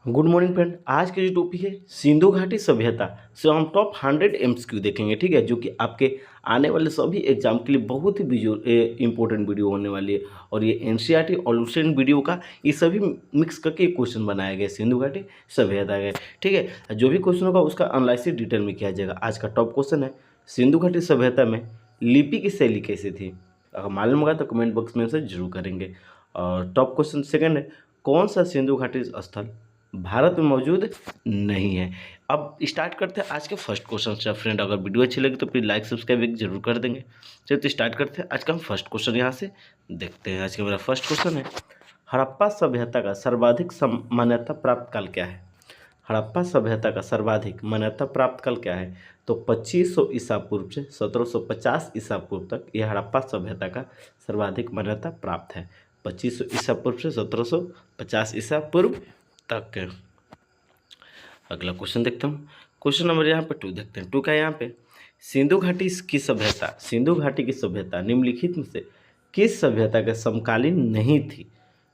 Good morning friend. आज के जो टॉपिक है सिंधु घाटी सभ्यता से हम टॉप 100 एमसीक्यू देखेंगे। ठीक है, जो कि आपके आने वाले सभी एग्जाम के लिए बहुत ही इंपॉर्टेंट वीडियो होने वाली है। और ये एनसीईआरटी ऑल्यूशन वीडियो का ये सभी मिक्स करके क्वेश्चन बनाया गया सिंधु घाटी सभ्यता का। ठीक है, जो भी क्वेश्चन होगा उसका एनालिसिस डिटेल में किया जाएगा। आज का टॉप क्वेश्चन है सिंधु घाटी सभ्यता में लिपि की शैली कैसी थी। अगर मालूम होगा तो कमेंट बॉक्स में से जरूर करेंगे। और टॉप क्वेश्चन सेकंड है कौन सा सिंधु घाटी स्थल भारत में मौजूद नहीं है। अब स्टार्ट करते हैं आज के फर्स्ट क्वेश्चन से। फ्रेंड अगर वीडियो अच्छी लगी तो प्लीज़ लाइक सब्सक्राइब जरूर कर देंगे। चलिए तो स्टार्ट करते हैं आज का हम फर्स्ट क्वेश्चन यहाँ से देखते हैं। आज का मेरा फर्स्ट क्वेश्चन है हड़प्पा सभ्यता का सर्वाधिक मान्यता प्राप्त काल क्या है। हड़प्पा सभ्यता का सर्वाधिक मान्यता प्राप्त काल क्या है। तो 2500 ईसा पूर्व से 1750 ईसा पूर्व तक यह हड़प्पा सभ्यता का सर्वाधिक मान्यता प्राप्त है। 2500 ईसा पूर्व से 1750 ईसा पूर्व तक। अगला क्वेश्चन देखते हैं। क्वेश्चन नंबर यहाँ पे 2 देखते हैं। 2 का यहाँ पे सिंधु घाटी की सभ्यता निम्नलिखित में से किस सभ्यता के समकालीन नहीं थी।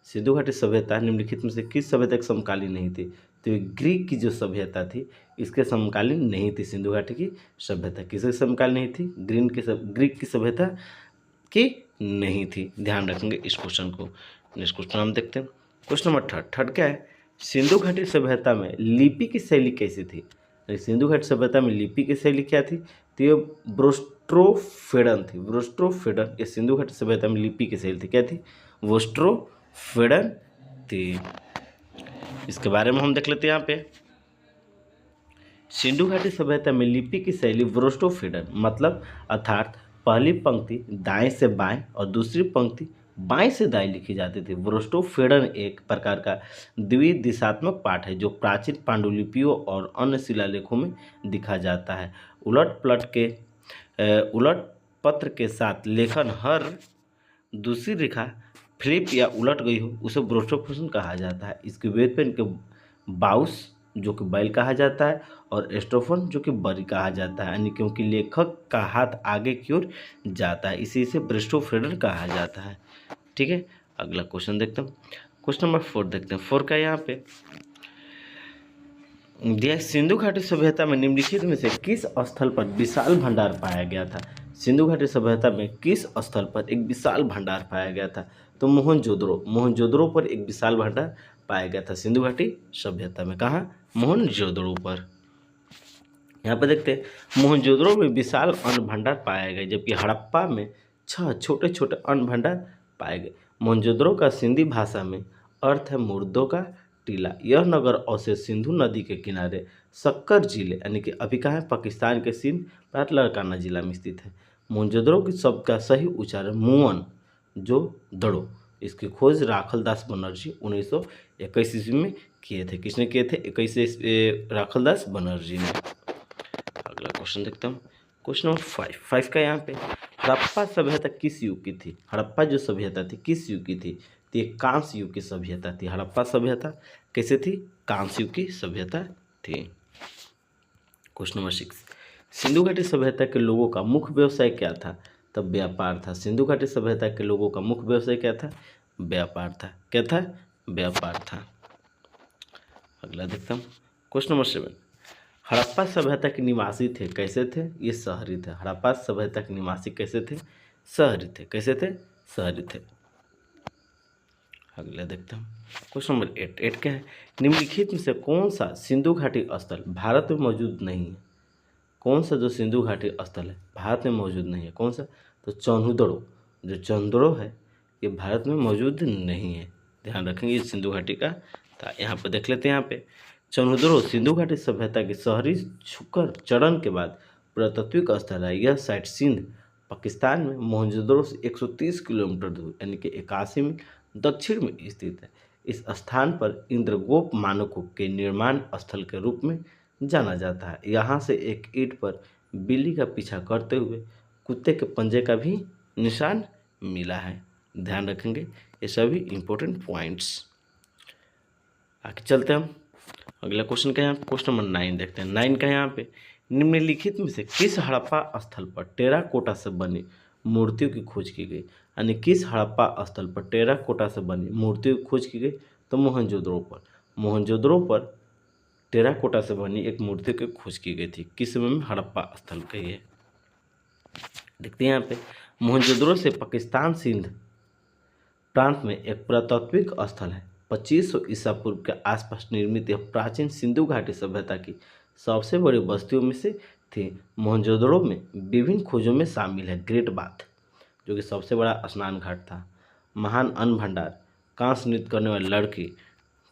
सिंधु घाटी सभ्यता निम्नलिखित में से किस सभ्यता के समकालीन नहीं थी। तो ये ग्रीक की जो सभ्यता थी इसके समकालीन नहीं थी। सिंधु घाटी की सभ्यता किसके समकालीन नहीं थी। ग्रीक की सभ्यता की नहीं थी। ध्यान रखेंगे इस क्वेश्चन को। नेक्स्ट क्वेश्चन हम देखते हैं। क्वेश्चन नंबर थर्ड क्या है सिंधु घाटी सभ्यता में लिपि की शैली कैसी थी। सिंधु घाटी सभ्यता में लिपि की शैली क्या थी। तो ये ब्रोस्ट्रोफेडन थी। ब्रोस्ट्रोफेडन ये सिंधु घाटी सभ्यता में लिपि की शैली थी। क्या थी। ब्रोस्ट्रोफेडन थी। इसके बारे में हम देख लेते हैं यहाँ पे। सिंधु घाटी सभ्यता में लिपि की शैली ब्रोस्ट्रोफेडन मतलब अर्थात पहली पंक्ति दाएं से बाएं और दूसरी पंक्ति बाएं से दाएं लिखी जाती थी। ब्रोस्ट्रोफेडन एक प्रकार का द्विदिशात्मक पाठ है जो प्राचीन पांडुलिपियों और अन्य शिलालेखों में दिखा जाता है। उलट पत्र के साथ लेखन हर दूसरी रेखा फ्लिप या उलट गई हो उसे ब्रोस्ट्रोफेडन कहा जाता है। इसके वेद पे इनके बाउस जो कि बैल कहा जाता है और एस्ट्रोफोन जो कि बरी कहा जाता है, यानी क्योंकि लेखक का हाथ आगे की ओर जाता है इसी से ब्रोस्ट्रोफेडन कहा जाता है। ठीक है, अगला क्वेश्चन देखते हैं। क्वेश्चन नंबर 4 देखते हैं। 4 का यहाँ पे दिया सिंधु घाटी सभ्यता में निम्नलिखित में से किस स्थल पर विशाल भंडार पाया गया था। सिंधु घाटी सभ्यता में किस स्थल पर एक विशाल भंडार पाया गया था। तो मोहनजोदड़ो पर एक विशाल भंडार पाया गया था सिंधु घाटी सभ्यता में। कहाँ। मोहनजोदड़ो पर। यहाँ पर देखते हैं मोहनजोदड़ो में विशाल अन्न भंडार पाया गया जबकि हड़प्पा में 6 छोटे छोटे अन्न भंडार पाए गए। मोहनजोदड़ो का सिंधी भाषा में अर्थ है मुर्दों का टीला। यह नगर अवशेष सिंधु नदी के किनारे सक्कर जिले यानी कि अभी कहाँ है पाकिस्तान के सिंध प्रांत लड़काना जिला में स्थित है। मोहनजोदड़ो की शब्द का सही उच्चारण मुअन जो दड़ो। इसकी खोज राखलदास बनर्जी 1921 ईस्वी में किए थे। किसने किए थे। 21 राखलदास बनर्जी ने। अगला क्वेश्चन देखते हैं। क्वेश्चन नंबर 5 का यहाँ पे हड़प्पा सभ्यता किस युग की थी। हड़प्पा जो सभ्यता थी किस युग की थी। तो ये कांस्य युग की सभ्यता थी। हड़प्पा सभ्यता कैसे थी। कांस्य युग की सभ्यता थी। क्वेश्चन नंबर 6 सिंधु घाटी सभ्यता के लोगों का मुख्य व्यवसाय क्या था। तब व्यापार था। सिंधु घाटी सभ्यता के लोगों का मुख्य व्यवसाय क्या था। व्यापार था। क्या था। व्यापार था। अगला देखता हूँ। क्वेश्चन नंबर 7 हड़प्पा सभ्यता के निवासी थे कैसे थे। ये शहरी थे। हड़प्पा सभ्यता के निवासी कैसे थे। शहरी थे। कैसे थे। शहरी थे। अगला देखते हैं। क्वेश्चन नंबर 8 क्या है निम्नलिखित में से कौन सा सिंधु घाटी स्थल भारत में मौजूद नहीं है। कौन सा जो सिंधु घाटी स्थल है भारत में मौजूद नहीं है। कौन सा। तो चंदड़ो जो चंदड़ो है ये भारत में मौजूद नहीं है। ध्यान रखेंगे ये सिंधु घाटी का था। यहाँ पर देख लेते हैं। यहाँ पे चंदड़ो सिंधु घाटी सभ्यता के शहरी छुकर चरण के बाद पुरातात्विक स्थल है। यह साइट सिंध पाकिस्तान में मोहनजोदड़ो से 130 किलोमीटर दूर यानी कि 81 मील दक्षिण में स्थित है। इस स्थान पर इंद्रगोप मानकों के निर्माण स्थल के रूप में जाना जाता है। यहाँ से एक ईंट पर बिल्ली का पीछा करते हुए कुत्ते के पंजे का भी निशान मिला है। ध्यान रखेंगे ये सभी इंपॉर्टेंट पॉइंट्स। आगे चलते हैं हम अगला क्वेश्चन का। यहाँ क्वेश्चन नंबर 9 देखते हैं। 9 का यहाँ पे निम्नलिखित में से किस हड़प्पा स्थल पर टेराकोटा से बनी मूर्तियों की खोज की गई। यानी किस हड़प्पा स्थल पर टेराकोटा से बनी मूर्तियों की खोज की गई। तो मोहनजोदड़ो पर। मोहनजोदड़ो पर टेराकोटा से बनी एक मूर्ति की खोज की गई थी? किस समय में? हड़प्पा स्थल का ये देखते हैं यहाँ पे। मोहनजोदड़ो से पाकिस्तान सिंध प्रांत में एक पुरातात्विक स्थल है। 2500 ईसा पूर्व के आसपास निर्मित यह प्राचीन सिंधु घाटी सभ्यता की सबसे बड़ी बस्तियों में से थी। मोहनजोदड़ो में विभिन्न खोजों में शामिल है ग्रेट बाथ, जो कि सबसे बड़ा स्नान घाट था, महान अन्न भंडार, कांस्य नृत्य करने वाली लड़की,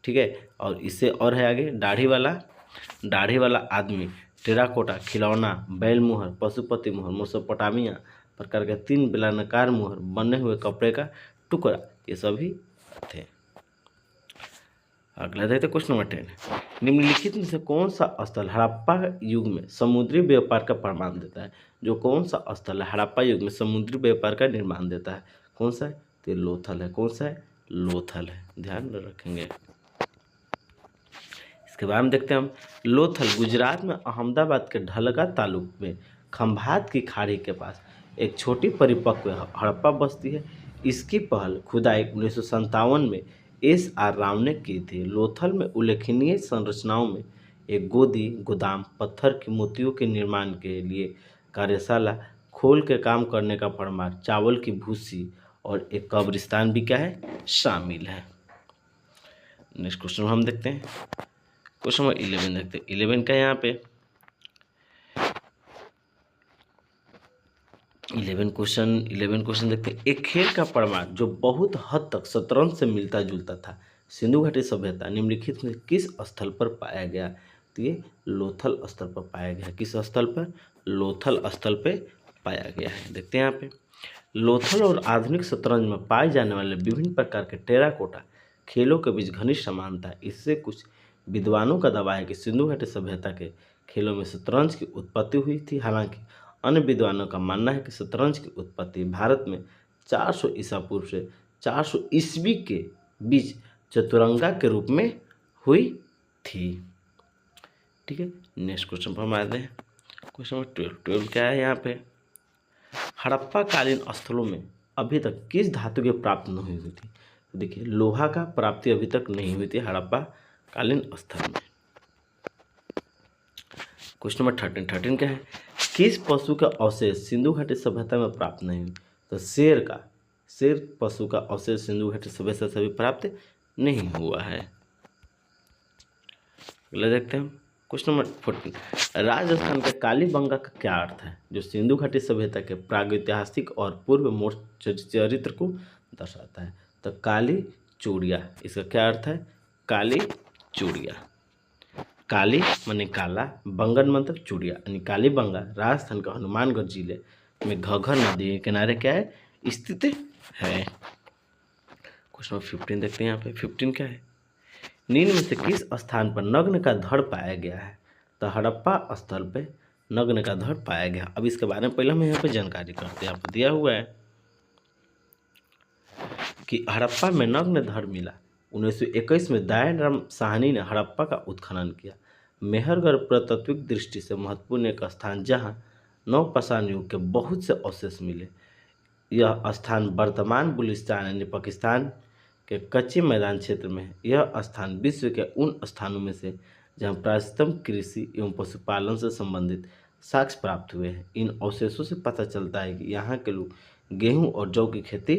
ठीक है, और इससे और है आगे दाढ़ी वाला आदमी, टेराकोटा खिलौना, बैल मुहर, पशुपति मुहर, मेसोपोटामिया प्रकार के 3 बेलनाकार मुहर, बने हुए कपड़े का टुकड़ा, ये सभी थे। अगला देखते क्वेश्चन नंबर 10। निम्नलिखित में से कौन सा स्थल हड़प्पा युग में समुद्री व्यापार का प्रमाण देता है? जो कौन सा स्थल है हड़प्पा युग में समुद्री व्यापार का निर्माण देता है? कौन सा है? तो लोथल है। कौन सा है? लोथल है, ध्यान रखेंगे। इसके बाद में देखते हैं हम लोथल गुजरात में अहमदाबाद के ढलगा तालुक में खंभात की खाड़ी के पास एक छोटी परिपक्व हड़प्पा बस्ती है। इसकी पहल खुदाई 1957 में S.R. राव ने की थी। लोथल में उल्लेखनीय संरचनाओं में एक गोदी, गोदाम, पत्थर की मूर्तियों के निर्माण के लिए कार्यशाला, खोल के काम करने का परमार, चावल की भूसी और एक कब्रिस्तान भी क्या है? शामिल है। नेक्स्ट क्वेश्चन हम देखते हैं। क्वेश्चन नंबर 11 देखते हैं। 11 का यहाँ पे 11 क्वेश्चन देखते हैं। एक खेल का प्रमाण जो बहुत हद तक शतरंज से मिलता जुलता था, सिंधु घाटी सभ्यता निम्नलिखित में किस स्थल पर पाया गया? तो ये लोथल स्थल पर पाया गया। किस स्थल पर? लोथल स्थल पे पाया गया है। देखते हैं यहाँ पे लोथल और आधुनिक शतरंज में पाए जाने वाले विभिन्न प्रकार के टेराकोटा खेलों के बीच घनिष्ठ समानता है। इससे कुछ विद्वानों का दावा है कि सिंधु घाटी सभ्यता के खेलों में शतरंज की उत्पत्ति हुई थी। हालांकि अन्य विद्वानों का मानना है कि शतरंज की उत्पत्ति भारत में 400 ईसा पूर्व से 400 ईस्वी के बीच चतुरंगा के रूप में हुई थी। ठीक है, नेक्स्ट क्वेश्चन पर हम आते हैं। क्वेश्चन नंबर 12 क्या है यहाँ पे? हड़प्पा कालीन स्थलों में अभी तक किस धातु की प्राप्ति नहीं हुई थी? तो देखिए लोहा का प्राप्ति अभी तक नहीं हुई थी हड़प्पा कालीन स्थल में। क्वेश्चन नंबर 13 क्या है? किस पशु का अवशेष सिंधु घाटी सभ्यता में प्राप्त नहीं हुई? तो शेर पशु का अवशेष सिंधु घाटी सभ्यता से भी प्राप्त नहीं हुआ है। अगला देखते हैं क्वेश्चन नंबर 14। राजस्थान के कालीबंगा का क्या अर्थ है? जो सिंधु घाटी सभ्यता के प्रागैतिहासिक और पूर्व मोर्च चरित्र को दर्शाता है। तो काली चूड़िया, इसका क्या अर्थ है? काली चूड़िया। काली माने काला, बंगन मतलब चूड़िया, यानी कालीबंगा राजस्थान का हनुमानगढ़ जिले में घग्घर नदी के किनारे क्या है? स्थित है। क्वेश्चन नंबर 15 देखते हैं यहाँ पे। 15 क्या है? निम्न में से किस स्थान पर नग्न का धड़ पाया गया है? तो हड़प्पा स्थल पे नग्न का धड़ पाया गया। अब इसके बारे में पहले हम यहाँ पे जानकारी करते हैं। आपको दिया हुआ है कि हड़प्पा में नग्न धड़ मिला। 1921 में दयान राम साहनी ने हड़प्पा का उत्खनन किया। मेहरगढ़ पुरातात्विक दृष्टि से महत्वपूर्ण एक स्थान जहाँ नवपाषाण युग के बहुत से अवशेष मिले। यह स्थान वर्तमान बलूचिस्तान यानी पाकिस्तान के कच्चे मैदान क्षेत्र में है। यह स्थान विश्व के उन स्थानों में से जहाँ प्राचीनतम कृषि एवं पशुपालन से संबंधित साक्ष्य प्राप्त हुए हैं। इन अवशेषों से पता चलता है कि यहाँ के लोग गेहूं और जौ की खेती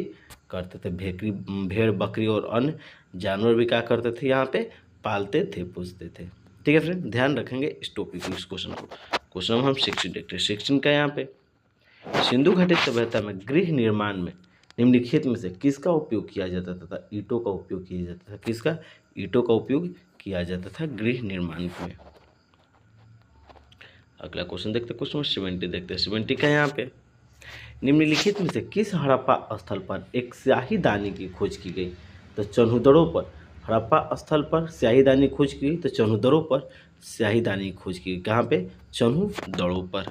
करते थे। भेड़, बकरी और अन्य जानवर भी क्या करते थे? यहाँ पे पालते थे, पूछते थे। ठीक है फ्रेंड, ध्यान रखेंगे इस टॉपिक को, इस क्वेश्चन को। क्वेश्चन हम 16 देखते हैं। 16 का यहाँ पे सिंधु घाटी सभ्यता में गृह निर्माण में निम्नलिखित में से किसका उपयोग किया जाता था? ईंटों का उपयोग किया जाता था। किसका? ईंटों का उपयोग किया जाता था गृह निर्माण में। अगला क्वेश्चन देखते हैं। क्वेश्चन 70 देखते हैं। 70 का यहाँ पे निम्नलिखित में से किस हड़प्पा स्थल पर एक स्याही दानी की खोज की गई? तो चन्हुदड़ों पर हड़प्पा स्थल पर स्याही दानी खोज की गई। तो चन्हुदड़ों पर स्याही दानी खोज की गई। कहाँ पे? चन्हुदड़ों पर।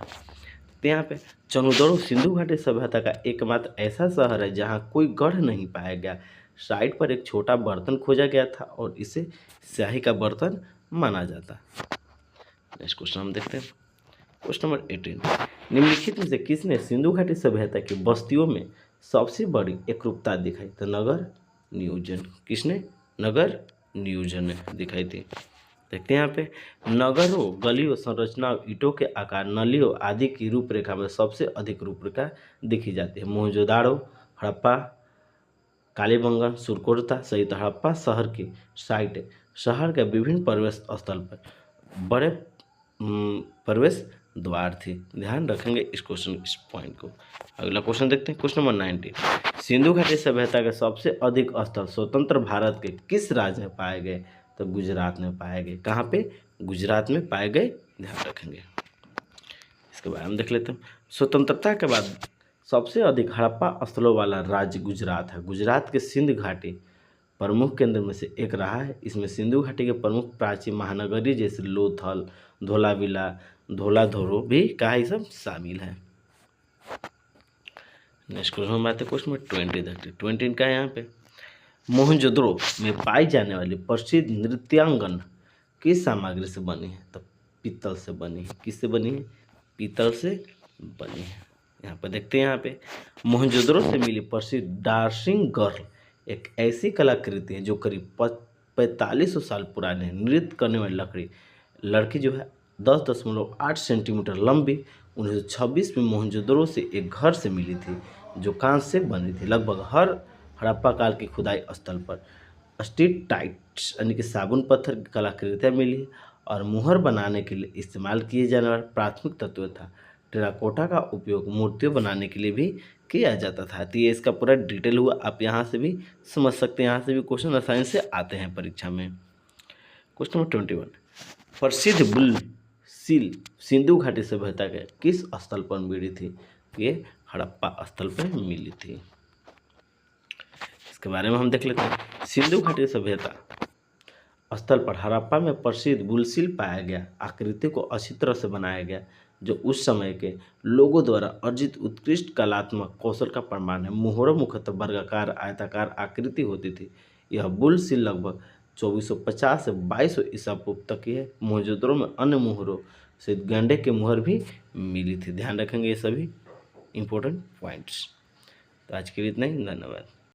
तो यहाँ पे चन्हुदड़ो सिंधु घाटी सभ्यता का एकमात्र ऐसा शहर है जहाँ कोई गढ़ नहीं पाया गया। साइट पर एक छोटा बर्तन खोजा गया था और इसे स्याही का बर्तन माना जाता। नेक्स्ट क्वेश्चन हम देखते हैं। Question number 18। निम्नलिखित में से किसने सिंधु घाटी सभ्यता की बस्तियों में सबसे बड़ी एकरूपता दिखाई? तो नगर नियोजन। किसने? नगर नियोजन में दिखाई थी। देखते हैं यहाँ पे, नगरों, गलियों, संरचनाओं, ईंटों के आकार, नलियों आदि की रूपरेखा में सबसे अधिक रूपरेखा देखी जाती है मोहनजोदाड़ो, हड़प्पा, कालीबंगन, सुरकोटा सहित हड़प्पा शहर की साइट शहर के विभिन्न प्रवेश स्थल पर बड़े प्रवेश द्वार थे। ध्यान रखेंगे इस क्वेश्चन, इस पॉइंट को। अगला क्वेश्चन देखते हैं, क्वेश्चन नंबर 19। सिंधु घाटी सभ्यता के सबसे अधिक स्थल स्वतंत्र भारत के किस राज्य में पाए गए? तो गुजरात में पाए गए। कहाँ पे? गुजरात में पाए गए। ध्यान रखेंगे। इसके बारे में देख लेते हैं। स्वतंत्रता के बाद सबसे अधिक हड़प्पा स्थलों वाला राज्य गुजरात है। गुजरात के सिंधु घाटी प्रमुख केंद्र में से एक रहा है। इसमें सिंधु घाटी के प्रमुख प्राचीन महानगरी जैसे लोथल, धोलाविला, धोलाधोरो भी कहा ये सब शामिल है। नेक्स्ट क्वेश्चन हम आते हैं क्वेश्चन नंबर 20 देखते हैं। 20 का है यहाँ पे, मोहनजोदड़ो में पाई जाने वाली प्रसिद्ध नृत्यांगन किस सामग्री से बनी है? तो पीतल से बनी है। किससे बनी है? पीतल से बनी है। यहाँ पर देखते हैं, यहाँ पे मोहनजोदड़ो से मिली प्रसिद्ध डांसिंग गर्ल एक ऐसी कलाकृति है जो करीब 4500 साल पुराने नृत्य करने वाली लड़की जो है 10.8 सेंटीमीटर लंबी 1926 में मोहनजोदड़ो से एक घर से मिली थी जो कांच से बनी थी। लगभग हर हड़प्पा काल की खुदाई स्थल पर स्टीटाइट्स यानी कि साबुन पत्थर की कलाकृतियाँ मिली और मुहर बनाने के लिए इस्तेमाल किए जाने वाला प्राथमिक तत्व था। टेराकोटा का उपयोग मूर्तियों बनाने के लिए भी किया जाता था। तो ये इसका पूरा डिटेल हुआ, आप यहाँ से भी समझ सकते हैं। यहाँ से भी क्वेश्चन आसानी से आते हैं परीक्षा में। क्वेश्चन नंबर 21, प्रसिद्ध बुल सील सिंधु घाटी सभ्यता के किस स्थल पर मिली थी? ये हड़प्पा स्थल पर मिली थी। इसके बारे में हम देख लेते हैं। सिंधु घाटी सभ्यता स्थल पर हड़प्पा में प्रसिद्ध बुलसील पाया गया। आकृति को अच्छी तरह से बनाया गया जो उस समय के लोगों द्वारा अर्जित उत्कृष्ट कलात्मक कौशल का प्रमाण है। मुहरों मुख्यतः वर्गाकार आयताकार आकृति होती थी। यह बुलसील लगभग 2450 से 2200 ईसा पूर्व तक की है। मोहनजोदड़ो में अन्य मुहरों से गंडे के मुहर भी मिली थी। ध्यान रखेंगे ये सभी इंपॉर्टेंट पॉइंट्स। तो आज के लिए इतना ही, धन्यवाद।